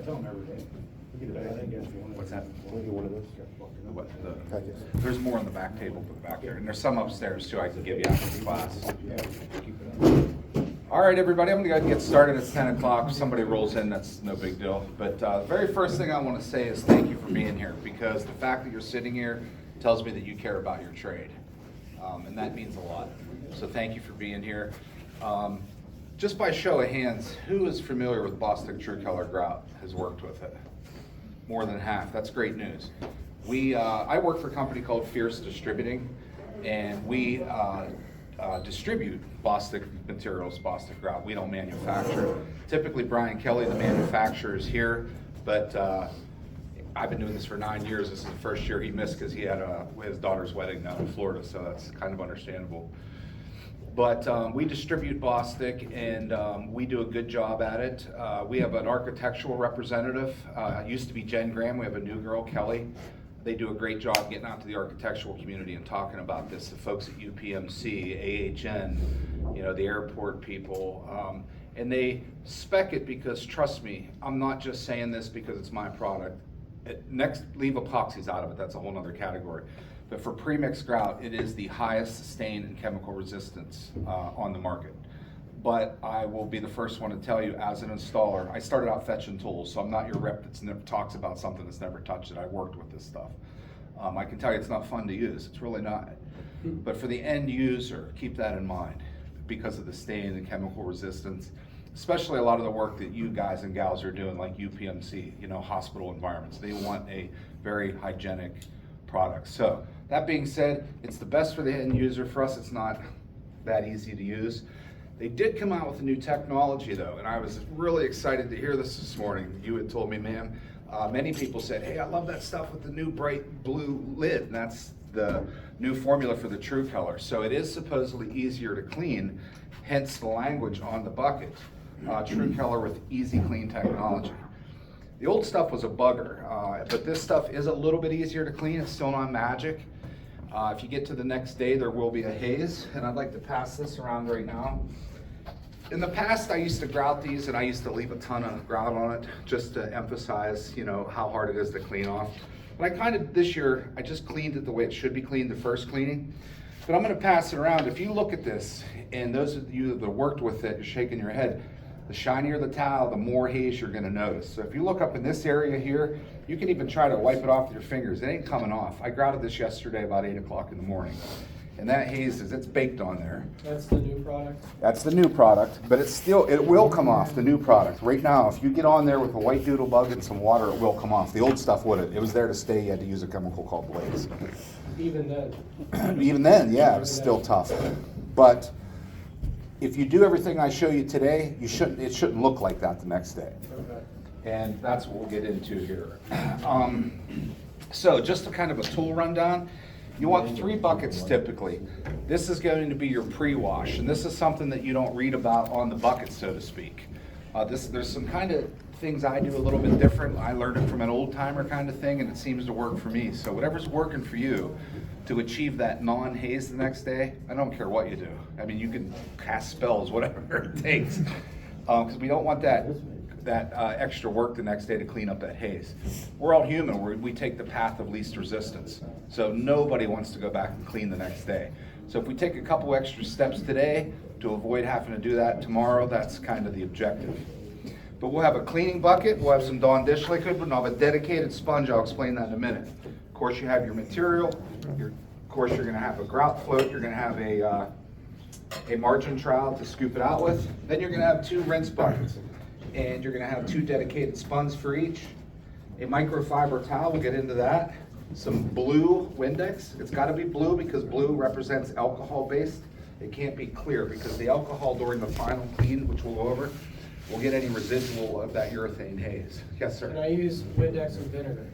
tell them every day. We get a bag, I guess, you want What's that? We'll get one of those. What, Packets. there's more on the back table back there, and there's some upstairs too I can give you after the class. Yeah, keep it up. All right, everybody, I'm gonna go ahead and get started. It's 10 o'clock. If somebody rolls in, that's no big deal. But the very first thing I want to say is thank you for being here, because the fact that you're sitting here tells me that you care about your trade. And that means a lot. So thank you for being here. Just by show of hands, who is familiar with Bostik True Color Grout, has worked with it? More than half. That's great news. I work for a company called Fierce Distributing, and we distribute Bostik materials, Bostik Grout. We don't manufacture. Typically, Brian Kelly, the manufacturer, is here, but I've been doing this for 9 years. This is the first year he missed because he had his daughter's wedding down in Florida, so that's kind of understandable. But we distribute Bostik, and we do a good job at it. We have an architectural representative. It used to be Jen Graham. We have a new girl, Kelly. They do a great job getting out to the architectural community and talking about this. The folks at UPMC, AHN, the airport people, and they spec it because, trust me, I'm not just saying this because it's my product. Next, leave epoxies out of it. That's a whole other category. But for premixed grout, it is the highest stain and chemical resistance on the market. But I will be the first one to tell you, as an installer, I started out fetching tools, so I'm not your rep that never talks about something that's never touched it. I worked with this stuff. I can tell you it's not fun to use. It's really not. But for the end user, keep that in mind because of the stain and chemical resistance, especially a lot of the work that you guys and gals are doing, like UPMC, hospital environments. They want a very hygienic product. So that being said, it's the best for the end user. For us, it's not that easy to use. They did come out with a new technology though, and I was really excited to hear this morning. You had told me, man, many people said, hey, I love that stuff with the new bright blue lid, and that's the new formula for the True Color. So it is supposedly easier to clean, hence the language on the bucket. True Color with Easy Clean technology. The old stuff was a bugger, but this stuff is a little bit easier to clean. It's still not magic. If you get to the next day, there will be a haze, and I'd like to pass this around right now. In the past, I used to grout these, and I used to leave a ton of grout on it just to emphasize, how hard it is to clean off. But this year, I just cleaned it the way it should be cleaned the first cleaning. But I'm gonna pass it around. If you look at this, and those of you that worked with it, you're shaking your head, the shinier the towel, the more haze you're gonna notice. So if you look up in this area here, you can even try to wipe it off with your fingers. It ain't coming off. I grouted this yesterday about 8 o'clock in the morning. And that haze it's baked on there. That's the new product? That's the new product, but it will come off, the new product. Right now, if you get on there with a white doodle bug and some water, it will come off. The old stuff wouldn't. It was there to stay. You had to use a chemical called Blaze. Even then? Even then, yeah, it was still tough. But if you do everything I show you today, it shouldn't look like that the next day. Okay. And that's what we'll get into here. So just a kind of a tool rundown. You want 3 buckets typically. This is going to be your pre-wash, and this is something that you don't read about on the bucket, so to speak. There's some kind of things I do a little bit different. I learned it from an old timer kind of thing, and it seems to work for me. So whatever's working for you to achieve that non-haze the next day, I don't care what you do. I mean, you can cast spells, whatever it takes, because we don't want that extra work the next day to clean up that haze. We're all human. We take the path of least resistance. So nobody wants to go back and clean the next day. So if we take a couple extra steps today to avoid having to do that tomorrow, that's kind of the objective. But we'll have a cleaning bucket, we'll have some Dawn dish liquid, and I'll have a dedicated sponge. I'll explain that in a minute. Of course, you have your material. Of course, you're gonna have a grout float. You're gonna have a margin trowel to scoop it out with. Then you're gonna have 2 rinse buckets. And you're gonna have 2 dedicated sponges for each. A microfiber towel, we'll get into that. Some blue Windex. It's gotta be blue because blue represents alcohol based. It can't be clear because the alcohol during the final clean, which we'll go over, will get any residual of that urethane haze. Yes, sir? Can I use Windex and vinegar?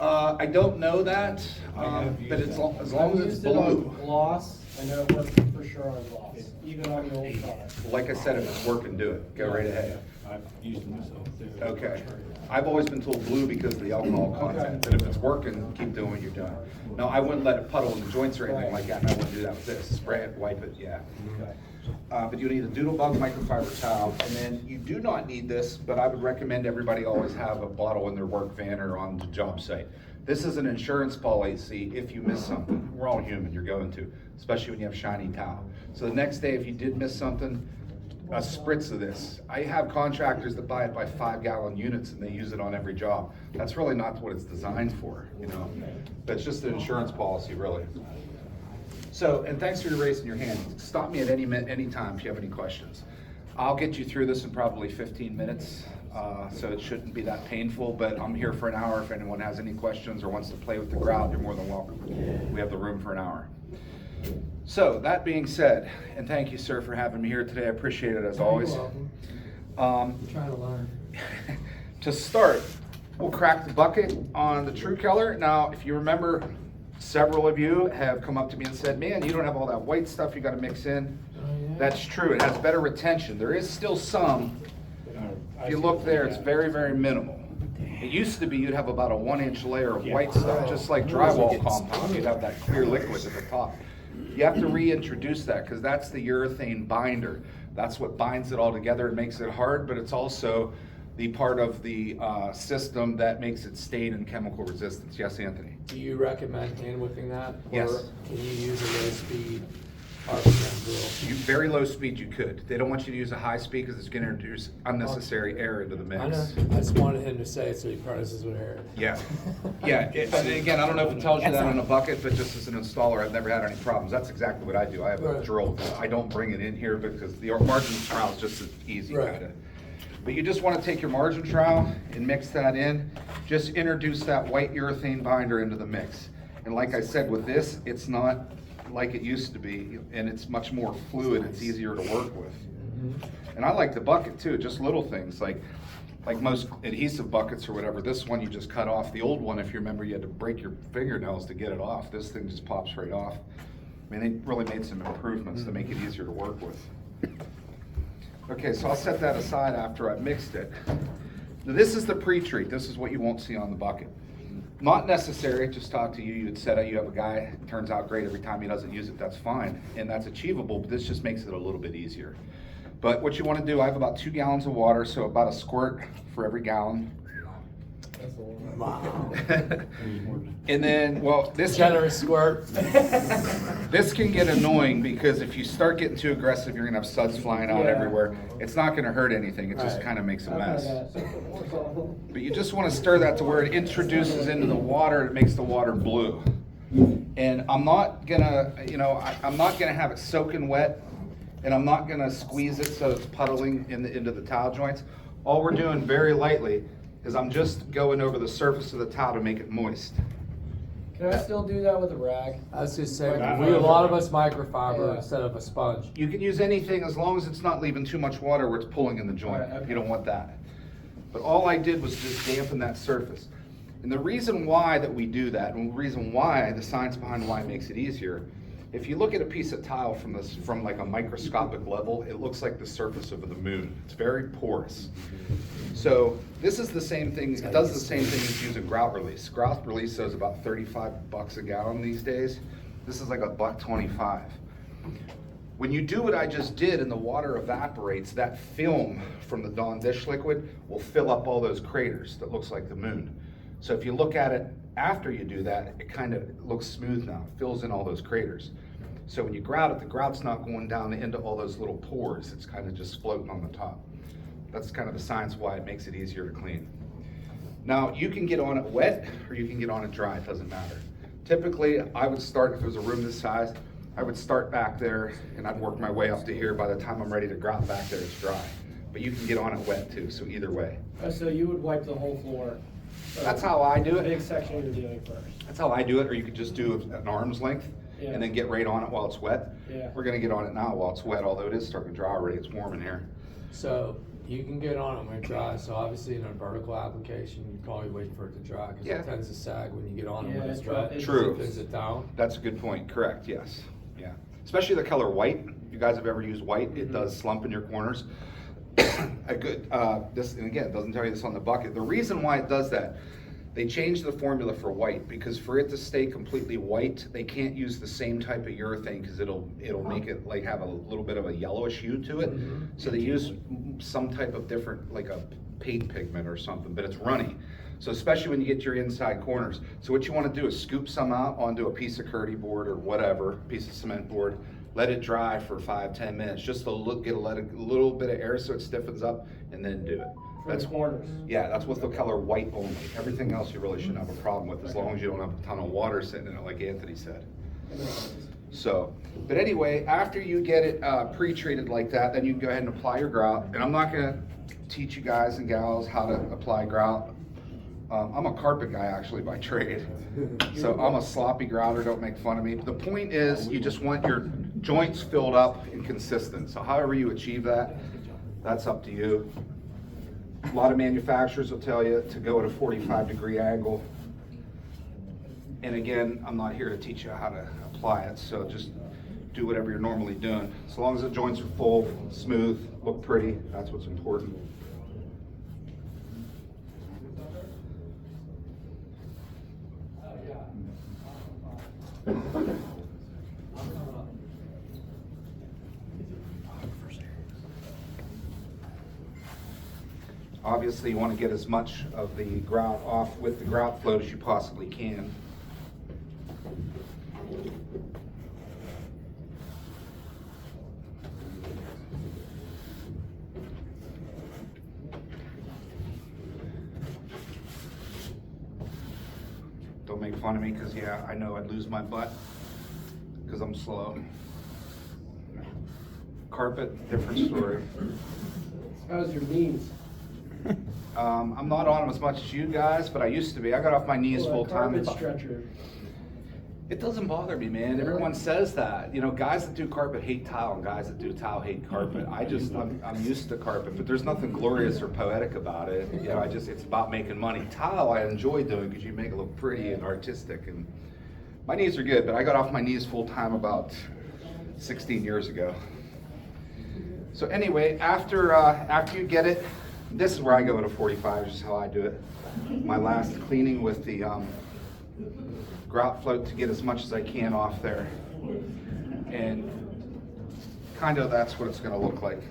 I don't know that, but as long as I've it's used it blue. on gloss. I know it works for sure on gloss, even on the old product. Like I said, if it's working, do it. Go right ahead. I've used them myself too. Okay. I've always been told blue because of the alcohol content, but if it's working, keep doing what you're doing. No, I wouldn't let it puddle in the joints or anything like that, and I wouldn't do that with this. Spray it, wipe it, yeah. Okay. but you need a Doodlebug microfiber towel, and then you do not need this, but I would recommend everybody always have a bottle in their work van or on the job site. This is an insurance policy if you miss something. We're all human, you're going to, especially when you have shiny towel. So the next day, if you did miss something, a spritz of this. I have contractors that buy it by 5-gallon units and they use it on every job. That's really not what it's designed for, you know. That's just an insurance policy, really. So, and thanks for raising your hand. Stop me at any time if you have any questions. I'll get you through this in probably 15 minutes, so it shouldn't be that painful, but I'm here for an hour. If anyone has any questions or wants to play with the grout, you're more than welcome. We have the room for an hour. So, that being said, and thank you, sir, for having me here today. I appreciate it as always. You're welcome. Um, Trying to learn. To start, we'll crack the bucket on the True Color. Now, if you remember, several of you have come up to me and said, man, you don't have all that white stuff you got to mix in. That's true. It has better retention. There is still some. If you look there, it's very, very minimal. It used to be you'd have about a 1-inch layer of white stuff, just like drywall compound. You'd have that clear liquid at the top. You have to reintroduce that because that's the urethane binder. That's what binds it all together and makes it hard, but it's also the part of the system that makes it stain and chemical resistance. Yes, Anthony? Do you recommend hand whipping that? Yes. Or can you use a low speed RPM drill? Very low speed you could. They don't want you to use a high speed because it's going to introduce unnecessary air into the mix. I know, I just wanted him to say it so he prefaces with air. Yeah, yeah. And again, I don't know if it tells you that on a bucket, but just as an installer, I've never had any problems. That's exactly what I do. I have a Right. drill. I don't bring it in here because the margin trowel is just as easy. Right. Kinda. But you just want to take your margin trowel and mix that in. Just introduce that white urethane binder into the mix. And like I said, with this, it's not like it used to be, and it's much more fluid. It's easier to work with. And I like the bucket too, just little things like most adhesive buckets or whatever. This one you just cut off. The old one, if you remember, you had to break your fingernails to get it off. This thing just pops right off. I mean, they really made some improvements to make it easier to work with. Okay, so I'll set that aside after I've mixed it. Now, this is the pre-treat. This is what you won't see on the bucket. Not necessary, just talk to you, you'd set up, you have a guy, it turns out great every time he doesn't use it, that's fine, and that's achievable, but this just makes it a little bit easier. But what you want to do, I have about 2 gallons of water, so about a squirt for every gallon. That's a lot. Wow. And then, well, this Generous squirt. this can get annoying because if you start getting too aggressive, you're gonna have suds flying out Yeah. everywhere. It's not gonna hurt anything, it just Right. kind of makes a I've mess. had that. But you just want to stir that to where it introduces into the water, it makes the water blue. And I'm not gonna, I'm not gonna have it soaking wet, and I'm not gonna squeeze it so it's puddling into the towel joints. All we're doing very lightly is I'm just going over the surface of the towel to make it moist. Can I still do that with a rag? I was just saying, Like, a lot of us microfiber Yeah. instead of a sponge. You can use anything as long as it's not leaving too much water where it's pulling in the joint. Right, okay. You don't want that. But all I did was just dampen that surface. And the reason why that we do that, and the reason why, the science behind why it makes it easier, if you look at a piece of tile from like a microscopic level, it looks like the surface of the moon. It's very porous. So this is the same thing, it does the same thing as using grout release. Grout release is about $35 a gallon these days. This is like $1.25. When you do what I just did and the water evaporates, that film from the Dawn dish liquid will fill up all those craters that looks like the moon. So if you look at it after you do that, it kind of looks smooth now, it fills in all those craters. So when you grout it, the grout's not going down into all those little pores, it's kind of just floating on the top. That's kind of the science why it makes it easier to clean. Now, you can get on it wet or you can get on it dry, it doesn't matter. Typically, I would start, if there's a room this size, I would start back there and I'd work my way up to here. By the time I'm ready to grout back there, it's dry. But you can get on it wet too, so either way. So you would wipe the whole floor? So That's how I do the it. big section you're doing first? That's how I do it, or you could just do an arm's length Yeah. and then get right on it while it's wet. Yeah. We're gonna get on it now while it's wet, although it is starting to dry already, it's warm in here. So you can get on it when it dries. So obviously in a vertical application, you probably wait for it to dry because Yeah. it tends to sag when you get on it Yeah, when it's it wet. dries. True. Thins it down. That's a good point, correct, yes, yeah. Especially the color white, if you guys have ever used white, it does slump in your corners. A good, and again, it doesn't tell you this on the bucket. The reason why it does that, They changed the formula for white because for it to stay completely white, they can't use the same type of urethane because it'll make it like have a little bit of a yellowish hue to it. So they use some type of different, like a paint pigment or something, but it's runny. So especially when you get to your inside corners. So what you want to do is scoop some out onto a piece of Kerdi board or whatever, piece of cement board, let it dry for 5-10 minutes, just to let a little bit of air so it stiffens up, and then do it. For the corners. Yeah, that's with the color white only. Everything else you really shouldn't have a problem with, as long as you don't have a ton of water sitting in it, like Anthony said. So, but anyway, after you get it pre-treated like that, then you can go ahead and apply your grout. And I'm not gonna teach you guys and gals how to apply grout. I'm a carpet guy actually by trade. So I'm a sloppy grouter, don't make fun of me. The point is, you just want your joints filled up and consistent. So however you achieve that, that's up to you. A lot of manufacturers will tell you to go at a 45-degree angle. And again, I'm not here to teach you how to apply it, so just do whatever you're normally doing. As long as the joints are full, smooth, look pretty, that's what's important. Obviously, you want to get as much of the grout off with the grout float as you possibly can. Don't make fun of me, because yeah, I know I'd lose my butt because I'm slow. Carpet, different story. How's your knees? I'm not on them as much as you guys, but I used to be. I got off my knees full time. Carpet stretcher. It doesn't bother me, man. Everyone says that. You know, guys that do carpet hate tile, and guys that do tile hate carpet. I'm used to carpet, but there's nothing glorious or poetic about it. You know, it's about making money. Tile I enjoy doing because you make it look pretty and artistic. And my knees are good, but I got off my knees full time about 16 years ago. So anyway, after you get it, this is where I go at a 45, this is how I do it. My last cleaning with the grout float to get as much as I can off there. And kind of that's what it's going to look like.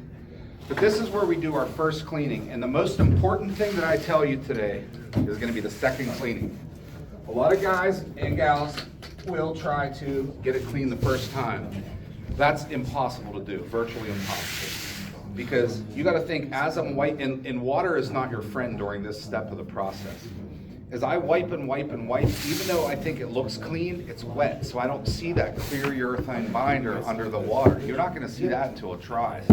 But this is where we do our first cleaning. And the most important thing that I tell you today is going to be the second cleaning. A lot of guys and gals will try to get it clean the first time. That's impossible to do, virtually impossible. Because you got to think, as I'm wiping, and water is not your friend during this step of the process. As I wipe and wipe and wipe, even though I think it looks clean, it's wet. So I don't see that clear urethane binder under the water. You're not going to see that until it dries.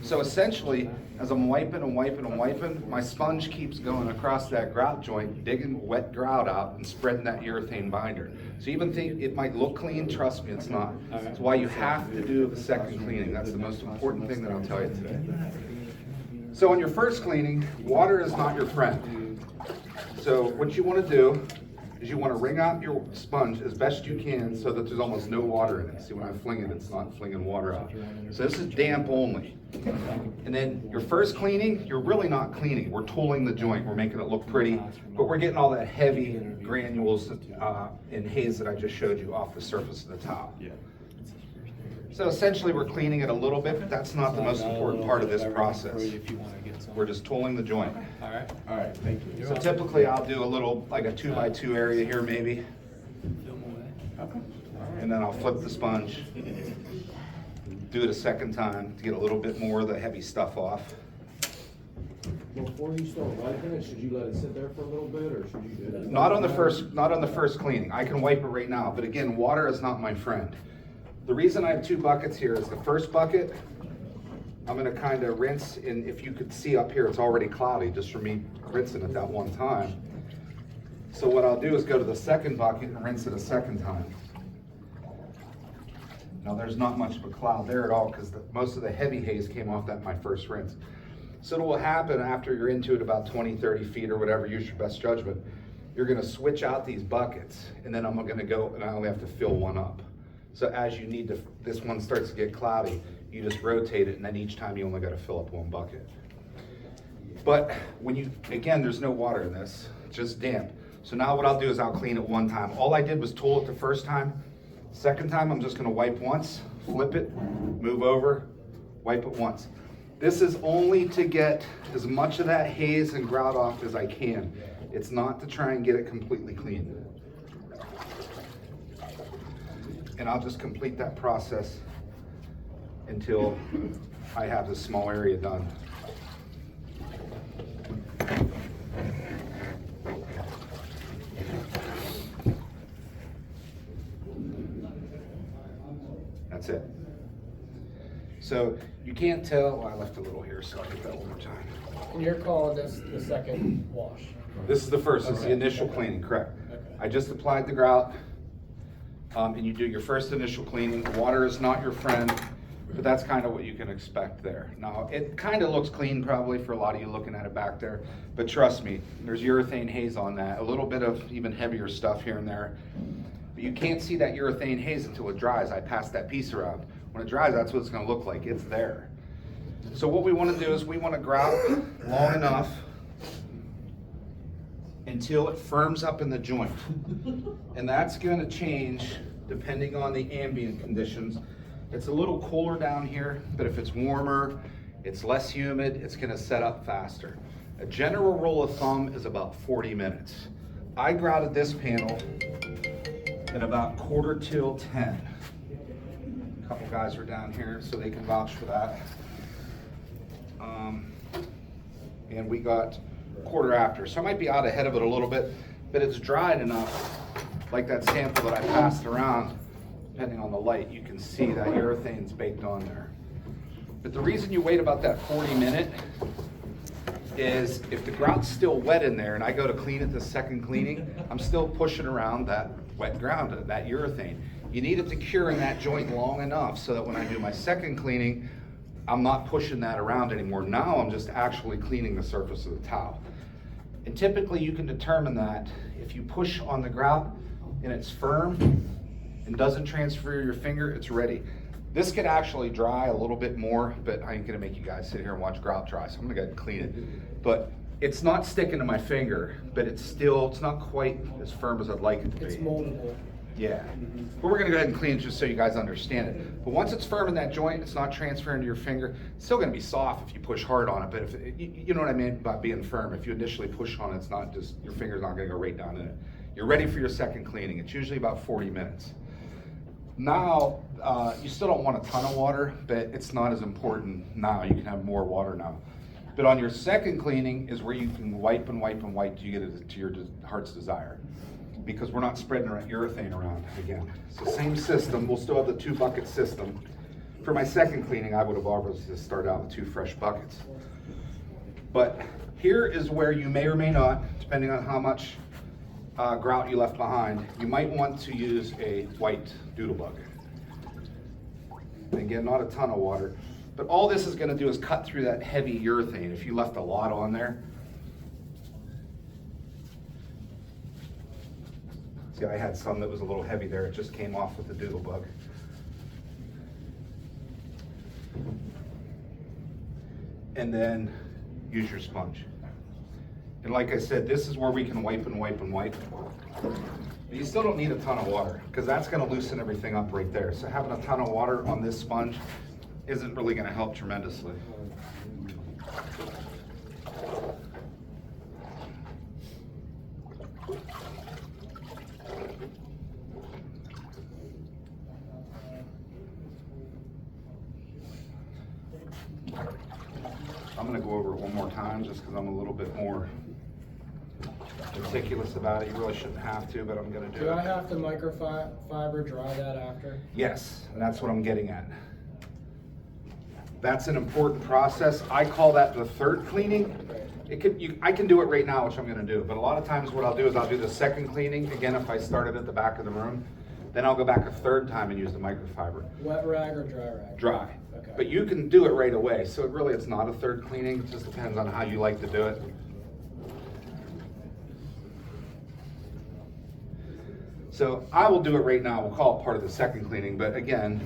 So essentially, as I'm wiping and wiping and wiping, my sponge keeps going across that grout joint, digging wet grout out and spreading that urethane binder. So even think it might look clean, trust me, it's not. That's why you have to do the second cleaning. That's the most important thing that I'll tell you today. So in your first cleaning, water is not your friend. So what you want to do is you want to wring out your sponge as best you can so that there's almost no water in it. See, when I fling it, it's not flinging water out. So this is damp only. And then your first cleaning, you're really not cleaning. We're tooling the joint. We're making it look pretty, but we're getting all that heavy granules and haze that I just showed you off the surface of the tile. So essentially we're cleaning it a little bit, but that's not the most important part of this process. We're just tooling the joint. All right. All right, thank you. So typically I'll do a little, like a 2x2 area here maybe. And then I'll flip the sponge. Do it a second time to get a little bit more of the heavy stuff off. Before you start wiping it, should you let it sit there for a little bit, or should you do it? Not on the first cleaning. I can wipe it right now, but again, water is not my friend. The reason I have two buckets here is the first bucket, I'm gonna kind of rinse, and if you could see up here, it's already cloudy just from me rinsing it that one time. So what I'll do is go to the second bucket and rinse it a second time. Now there's not much of a cloud there at all because most of the heavy haze came off that my first rinse. So what will happen after you're into it about 20, 30 feet or whatever, use your best judgment, you're gonna switch out these buckets, and then I'm gonna go and I only have to fill one up. So as you need to, this one starts to get cloudy, you just rotate it, and then each time you only gotta fill up one bucket. But when you, again, there's no water in this, it's just damp. So now what I'll do is I'll clean it one time. All I did was tool it the first time. Second time, I'm just gonna wipe once, flip it, move over, wipe it once. This is only to get as much of that haze and grout off as I can. It's not to try and get it completely clean. And I'll just complete that process until I have this small area done. That's it. So you can't tell, well, I left a little here, so I'll get that one more time. And you're calling this the second wash? This is the first, it's the Okay. initial cleaning, correct. Okay. I just applied the grout, and you do your first initial cleaning. Water is not your friend, but that's kind of what you can expect there. Now, it kind of looks clean probably for a lot of you looking at it back there, but trust me, there's urethane haze on that, a little bit of even heavier stuff here and there. But you can't see that urethane haze until it dries. I passed that piece around. When it dries, that's what it's gonna look like, it's there. So what we wanna do is we wanna grout long enough until it firms up in the joint. And that's gonna change depending on the ambient conditions. It's a little cooler down here, but if it's warmer, it's less humid, it's gonna set up faster. A general rule of thumb is about 40 minutes. I grouted this panel at about 9:45. A couple guys were down here, so they can vouch for that. And we got 1:15, so I might be out ahead of it a little bit, but it's dried enough, like that sample that I passed around, depending on the light, you can see that urethane's baked on there. But the reason you wait about that 40-minute is if the grout's still wet in there and I go to clean it the second cleaning, I'm still pushing around that wet ground, that urethane. You need it to cure in that joint long enough so that when I do my second cleaning, I'm not pushing that around anymore. Now I'm just actually cleaning the surface of the towel. And typically you can determine that if you push on the grout and it's firm and doesn't transfer your finger, it's ready. This could actually dry a little bit more, but I ain't gonna make you guys sit here and watch grout dry, so I'm gonna go ahead and clean it. But it's not sticking to my finger, but it's not quite as firm as I'd like it to be. It's moldable. Yeah, but we're gonna go ahead and clean it just so you guys understand it. But once it's firm in that joint, it's not transferring to your finger. It's still gonna be soft if you push hard on it, but if you know what I mean by being firm. If you initially push on it, it's not just, your finger's not gonna go right down in it. You're ready for your second cleaning. It's usually about 40 minutes. Now, you still don't want a ton of water, but it's not as important now. You can have more water now. But on your second cleaning is where you can wipe and wipe and wipe till you get it to your heart's desire. Because we're not spreading urethane around again. So same system, we'll still have the 2-bucket system. For my second cleaning, I would have obviously started out with 2 fresh buckets. But here is where you may or may not, depending on how much grout you left behind, you might want to use a white doodle bug. Again, not a ton of water, but all this is gonna do is cut through that heavy urethane if you left a lot on there. See, I had some that was a little heavy there. It just came off with the doodle bug. And then use your sponge. And like I said, this is where we can wipe and wipe and wipe. But you still don't need a ton of water because that's gonna loosen everything up right there. So having a ton of water on this sponge isn't really gonna help tremendously. I'm gonna go over it one more time just because I'm a little bit more meticulous about it. You really shouldn't have to, but I'm gonna do it. Do I have to microfiber dry that after? Yes, and that's what I'm getting at. That's an important process. I call that the third cleaning. I can do it right now, which I'm gonna do, but a lot of times what I'll do is I'll do the second cleaning, again, if I started at the back of the room, then I'll go back a third time and use the microfiber. Wet rag or dry rag? Dry. Okay. But you can do it right away, so it's not a third cleaning, it just depends on how you like to do it. So I will do it right now, we'll call it part of the second cleaning, but again,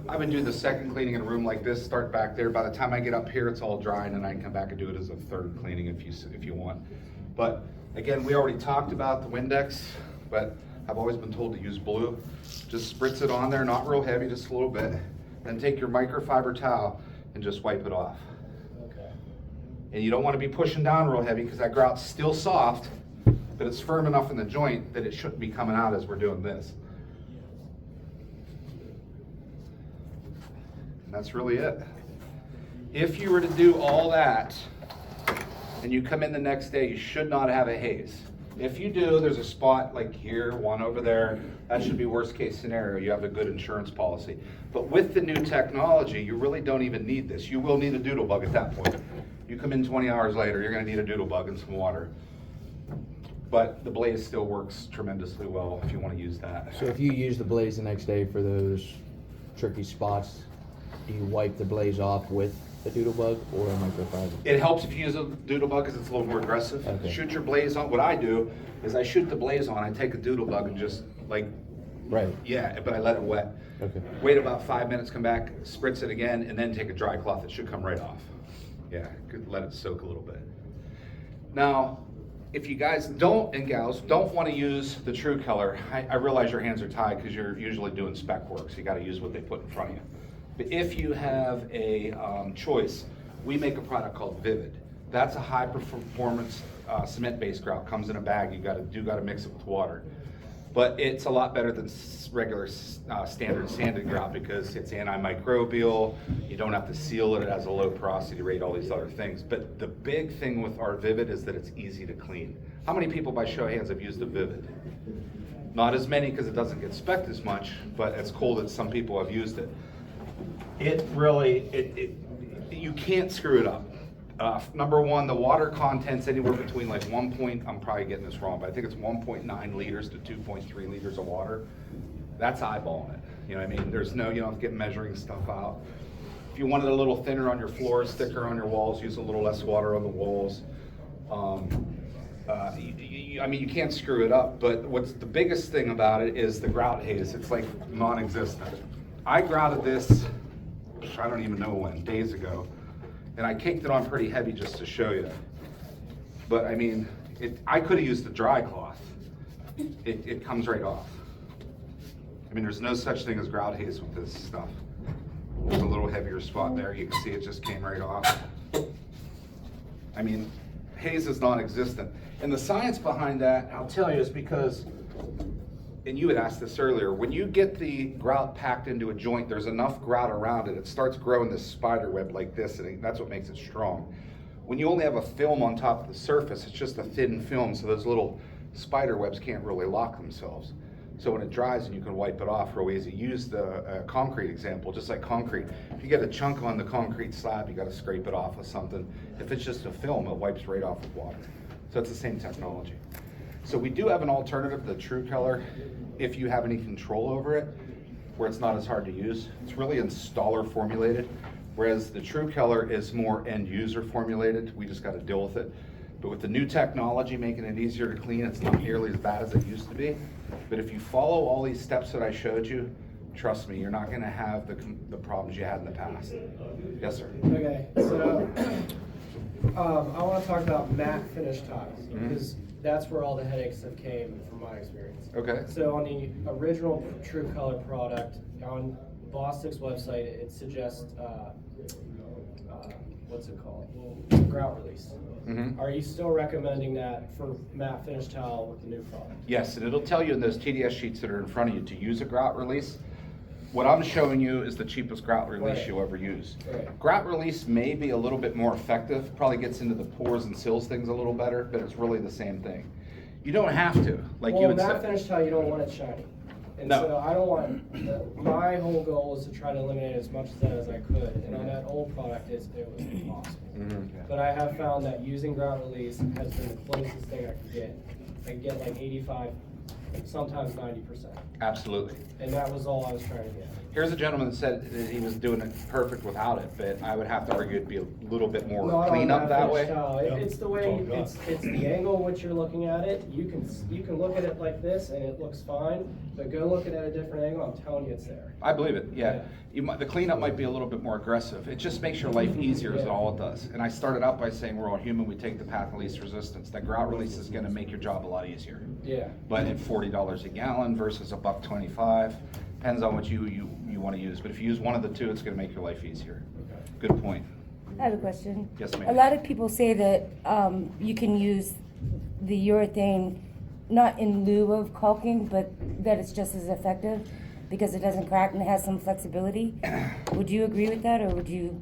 I would do the second cleaning in a room like this, start back there, by the time I get up here, it's all dry, and then I can come back and do it as a third cleaning if you want. But Again, we already talked about the Windex, but I've always been told to use blue. Just spritz it on there, not real heavy, just a little bit. Then take your microfiber towel and just wipe it off. Okay. And you don't want to be pushing down real heavy because that grout's still soft, but it's firm enough in the joint that it shouldn't be coming out as we're doing this. And that's really it. If you were to do all that and you come in the next day, you should not have a haze. If you do, there's a spot like here, one over there. That should be worst case scenario. You have a good insurance policy. But with the new technology, you really don't even need this. You will need a doodle bug at that point. You come in 20 hours later, you're gonna need a doodle bug and some water. But the Blaze still works tremendously well if you wanna use that. So if you use the Blaze the next day for those tricky spots, do you wipe the Blaze off with a doodle bug or a microfiber? It helps if you use a doodle bug because it's a little more aggressive. Okay. Shoot your Blaze on. What I do is I shoot the Blaze on, I take a doodle bug and just like, Right. yeah, but I let it wet. Okay. Wait about 5 minutes, come back, spritz it again, and then take a dry cloth. It should come right off. Yeah, could let it soak a little bit. Now, if you guys don't, and gals, don't want to use the True Color, I realize your hands are tied because you're usually doing spec work, so you got to use what they put in front of you. But if you have a choice, we make a product called Vivid. That's a high performance cement-based grout. Comes in a bag. You got to mix it with water. But it's a lot better than regular standard sanded grout because it's antimicrobial. You don't have to seal it. It has a low porosity rate. All these other things. But the big thing with our Vivid is that it's easy to clean. How many people, by show of hands, have used a Vivid? Not as many because it doesn't get specced as much. But it's cool that some people have used it. It really, you can't screw it up. Number one, the water content's anywhere between like I'm probably getting this wrong, but I think it's 1.9 liters to 2.3 liters of water. That's eyeballing it. You know what I mean? There's no, you don't have to get measuring stuff out. If you want it a little thinner on your floors, thicker on your walls, use a little less water on the walls. I mean, you can't screw it up, but what's the biggest thing about it is the grout haze. It's like non-existent. I grouted this, I don't even know when, days ago. And I caked it on pretty heavy just to show you. But I mean, I could have used a dry cloth. It comes right off. I mean, there's no such thing as grout haze with this stuff. There's a little heavier spot there. You can see it just came right off. I mean, haze is non-existent. And the science behind that, I'll tell you, is because, and you had asked this earlier, when you get the grout packed into a joint, there's enough grout around it, it starts growing this spider web like this, and that's what makes it strong. When you only have a film on top of the surface, it's just a thin film, so those little spider webs can't really lock themselves. So when it dries and you can wipe it off real easy. Use the concrete example, just like concrete. If you get a chunk on the concrete slab, you gotta scrape it off with something. If it's just a film, it wipes right off with water. So it's the same technology. So we do have an alternative, the True Color, if you have any control over it, where it's not as hard to use. It's really installer formulated, whereas the True Color is more end user formulated. We just got to deal with it. But with the new technology making it easier to clean, it's not nearly as bad as it used to be. But if you follow all these steps that I showed you, trust me, you're not going to have the problems you had in the past. Yes, sir. Okay, so I want to talk about matte finish tiles because that's where all the headaches have came from my experience. Okay. So on the original True Color product on Bostic's website, it suggests what's it called? Grout release. Are you still recommending that for matte finish tile with the new product? Yes, and it'll tell you in those TDS sheets that are in front of you to use a grout release. What I'm showing you is the cheapest grout release Right. you'll ever use. Right. Grout release may be a little bit more effective, probably gets into the pores and seals things a little better, but it's really the same thing. You don't have to, like you Well, would matte say. finish tile, you don't want it shiny. And No. so I don't want, my whole goal was to try to eliminate as much of that as I could. And on that old product, it was impossible. But I have found that using grout release has been the closest thing I could get. I can get like 85 sometimes 90%. Absolutely. And that was all I was trying to get. Here's a gentleman that said that he was doing it perfect without it, but I would have to argue it'd be a little bit more Not on cleanup that finish way. tile. Yep. It's the way, It's all it's the angle in which you're looking at it. You can look at it like this and it looks fine, but go look at it at a different angle, I'm telling you it's there. I believe it, yeah. Yeah. The cleanup might be a little bit more aggressive. It just makes your life easier is Yeah. all it does. And I started out by saying we're all human, we take the path of least resistance. That grout release is gonna make your job a lot easier. Yeah. But at $40 a gallon versus $1.25, depends on what you wanna use. But if you use one of the two, it's gonna make your life easier. Okay. Good point. I have a question. Yes, ma'am. A lot of people say that you can use the urethane not in lieu of caulking, but that it's just as effective because it doesn't crack and it has some flexibility. Would you agree with that, or would you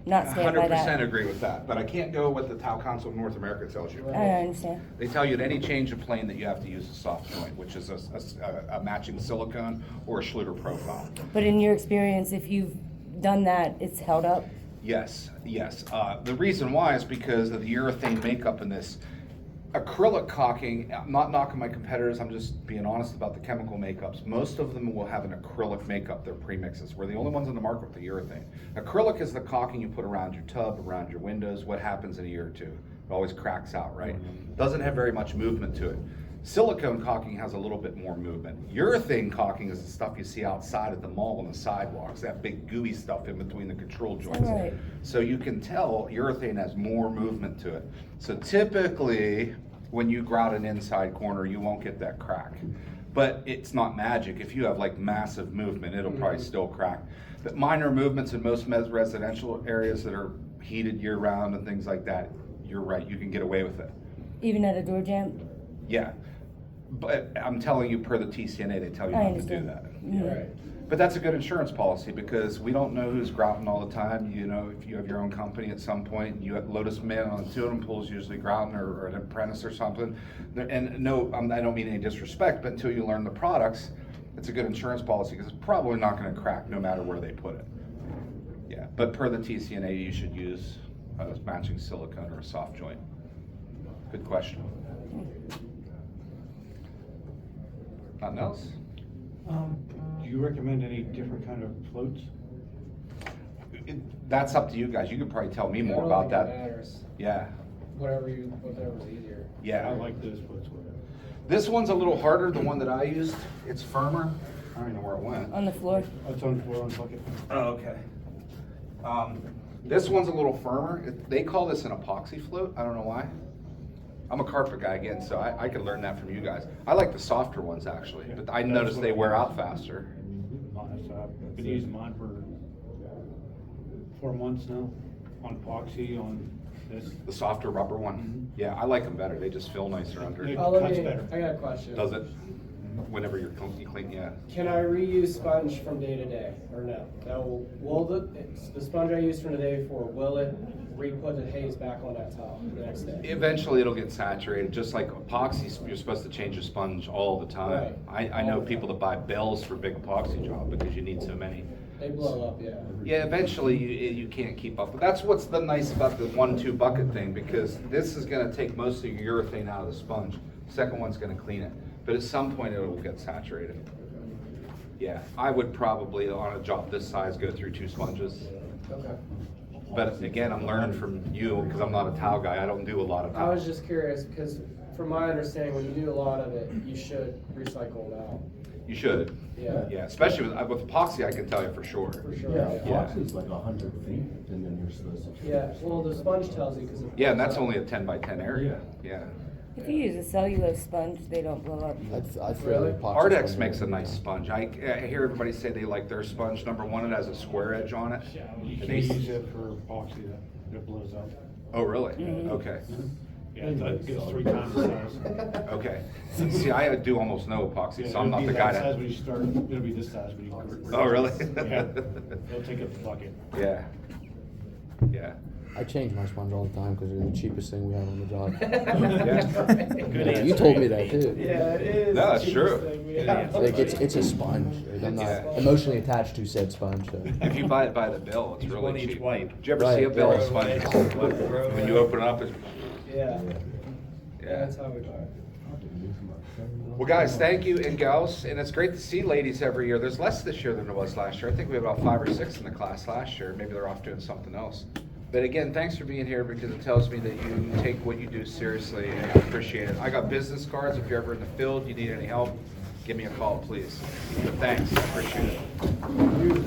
not stand by that? 100% agree with that, but I can't go what the Towel Council of North America tells you. I understand. They tell you at any change of plane that you have to use a soft joint, which is a matching silicone or a Schluter profile. But in your experience, if you've done that, it's held up? Yes, yes. The reason why is because of the urethane makeup in this. Acrylic caulking, I'm not knocking my competitors, I'm just being honest about the chemical makeups. Most of them will have an acrylic makeup, they're premixes. We're the only ones on the market with the urethane. Acrylic is the caulking you put around your tub, around your windows. What happens in a year or two? It always cracks out, right? Doesn't have very much movement to it. Silicone caulking has a little bit more movement. Urethane caulking is the stuff you see outside at the mall on the sidewalks, that big gooey stuff in between the control joints. Right. So you can tell urethane has more movement to it. So typically, when you grout an inside corner, you won't get that crack. But it's not magic. If you have like massive movement, it'll probably still crack. But minor movements in most residential areas that are heated year round and things like that, you're right, you can get away with it. Even at a door jam? Yeah. But I'm telling you, per the TCNA, they tell you I not to do understand. that. Mhm. Right. But that's a good insurance policy because we don't know who's grouting all the time. You know, if you have your own company at some point, you have Lotus Man on the totem poles usually grouting or an apprentice or something. And no, I don't mean any disrespect, but until you learn the products, it's a good insurance policy because it's probably not going to crack no matter where they put it. Yeah, but per the TCNA, you should use a matching silicone or a soft joint. Good question. Nothing else? Do you recommend any different kind of floats? That's up to you guys. You could probably tell me I more don't about think it that. matters. Yeah, Whatever's easier. yeah. I like those floats with it. This one's a little harder, the one that I used. It's firmer. I don't even know where it went. On the floor? Oh, it's on the floor on the bucket. Oh, okay. This one's a little firmer. They call this an epoxy float. I don't know why. I'm a carpet guy again, so I could learn that from you guys. I like the softer ones actually, but I noticed they wear out faster. I've been using mine for 4 months now, on epoxy, on this. The softer rubber one. Yeah, I like them better. They just feel nicer under. Yeah. Let Cuts me, better. I got a question. Does it? Whenever you're clean, yeah. Can I reuse sponge from day to day, or no? Will the sponge I used from today before, will it re-put the haze back on that towel the next day? Eventually it'll get saturated, just like epoxy, you're supposed to change your sponge all the time. I know people that buy bells for big epoxy job because you need so many. They blow up, yeah. Yeah, eventually you can't keep up. But that's what's the nice about the 1-2 bucket thing, because this is gonna take most of your urethane out of the sponge. Second one's gonna clean it, but at some point it will get saturated. Yeah, I would probably, on a job this size, go through 2 sponges. Okay. But again, I'm learning from you, because I'm not a towel guy, I don't do a lot of I was towels. just curious, because from my understanding, when you do a lot of it, you should recycle them out. You should. Yeah. Yeah, especially with epoxy, I can tell you for sure. For sure. Yeah, Yeah. epoxy's like 100 feet, and then you're supposed to. Yeah, well, the sponge tells you, because. Yeah, and that's only a 10 by 10 area. Yeah. If you use a cellulose sponge, they don't blow up. I feel Really? epoxy Ardex sponge makes a better. nice sponge. I hear everybody say they like their sponge. Number one, it has a square edge on it. You And can't they- use it for epoxy, that blows up. Oh, really? Mhm. Okay. Yeah, it gets 3 times the size. Okay. See, I do almost no epoxy, so I'm It'll not be the that guy size that. when you start, it'll be this size when you. Oh, really? Yeah, it'll take up the bucket. Yeah. Yeah. I change my sponge all the time because they're the cheapest thing we have on the job. Good answer. You told me that too. Yeah, it is. No, that's the true. cheapest thing we have. Like it's a sponge. Like, I'm not Yeah. emotionally attached to said sponge. So. If you buy it by the bill, it's Each really one each cheap. wipe. Did you ever see a Right, bill of right. sponges? When you open it up, it's, Yeah, yeah. that's how we buy it. Well, guys, thank you, and gals, and it's great to see ladies every year. There's less this year than there was last year. I think we had about 5 or 6 in the class last year. Maybe they're off doing something else. But again, thanks for being here because it tells me that you take what you do seriously, and I appreciate it. I got business cards. If you're ever in the field, you need any help, give me a call, please. But thanks, I appreciate it.